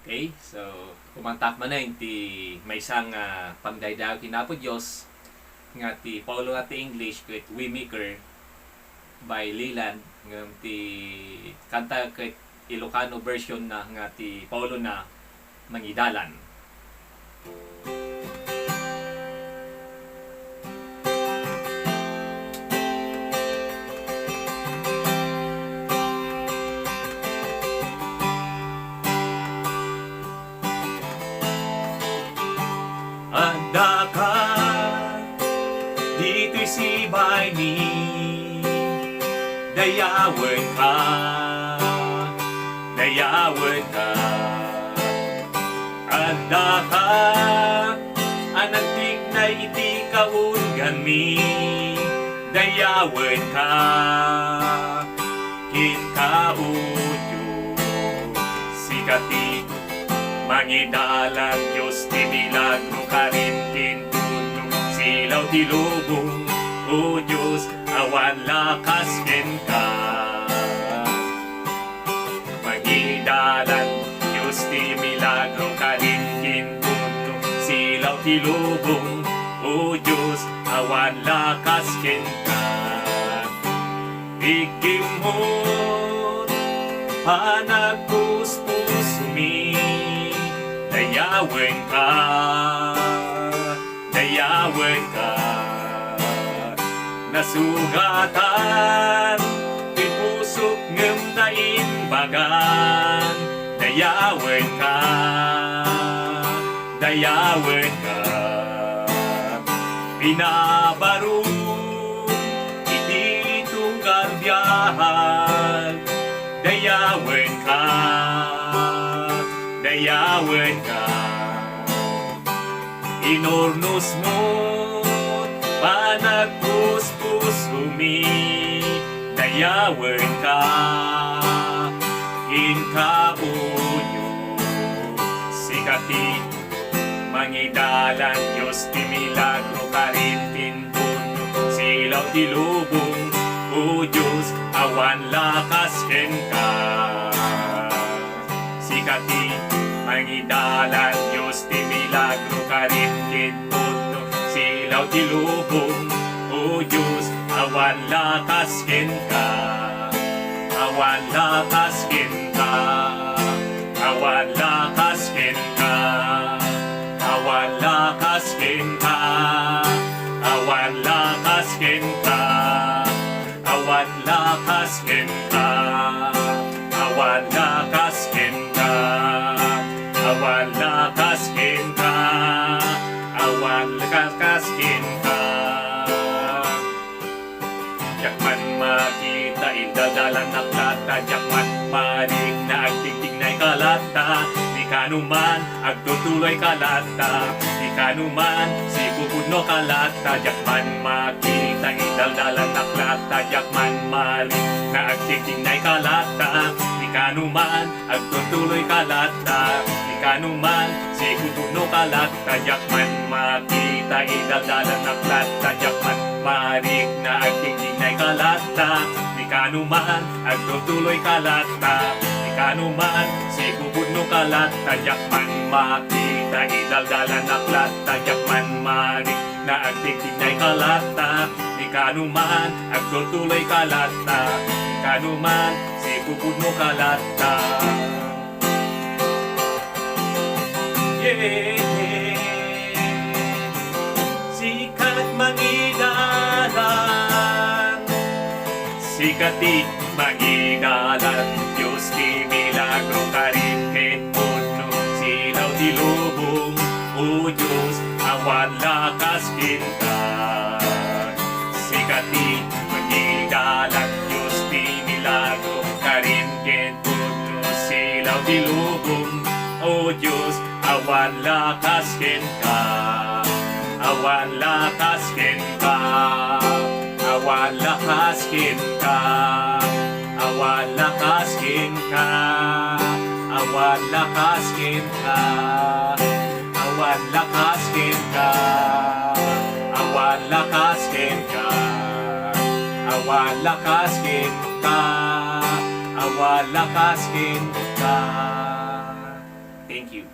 Okay, so kumantak man na ti may isang pagdaydaw kinapo Diyos nga ti Paulo nga ti English ket We Maker by Leland ngam ti kanta ket Ilocano version na nga ti Paulo na Mangidalan. Anda ka, dito'y sibay ni dayawen ka, dayawen ka. Anda ka, anantik na iti kaungan mi, dayawen ka, kinkaudyo, sikati mangidalan Diyos ti milagro karin kintuno silaw ti lubong o Diyos awan lakas ken ka mangidalan Diyos ti milagro karin kintuno silaw ti lubong o Diyos awan lakas ken ka bigim mo panagpuspusumi dayawen ka, dayawen ka. Nasugatan, ti pusok ngem naimbagan, dayawen ka, dayawen ka. Pinabaro, iti tunggal biyahan, dayawen ka, dayawen ka. Inornos mo panagpuspusumi dayawen ka inkauyo sikati mangidalan Diyos ti milagro karin tinpuno silaw ti lubong o Diyos awan lakas ken ka sikati mangidalan Diyos ti milagro karin kintuno silaw ti lubong o Diyos awan lakas ken ka awan lakas ken ka awan lakas ken ka awan lakas ken ka awan lakas ken ka awan lakas ken ka awan lakas ken ka awan lakas ken ka awan lakas ken ka jakman makita indadalan naklata jakman malig na agtigtig na'y kalata di kanuman agtutuloy kalata di kanuman si pupudno kalata jakman makita indadalan naklata jakman malig na agtigtig na'y kalata di kanuman agtutuloy kalata di kanuman si pupudno kalata jakman makita indadalan naklata jakman malig na agtigtig na'y kalata di kanuman agtutuloy kalata di kanuman si pupudno kalata jakman makita idaldalan naklata jakman malig na agtigtig na'y kalata di kanuman agtutuloy kalata di kanuman si pupudno kalata sikat mangidalan sikati mangidalan Diyos ti milagro karin kintuno silaw ti lubong o Diyos awan lakas ken ka sikati mangidalan Diyos ti milagro karin kintuno silaw ti lubong o Diyos awan lakas ken ka awan lakas ken ka awan lakas ken ka awan lakas ken ka awan lakas ken ka awan lakas ken ka awan lakas ken ka awan lakas ken ka awan lakas ken ka Thank you.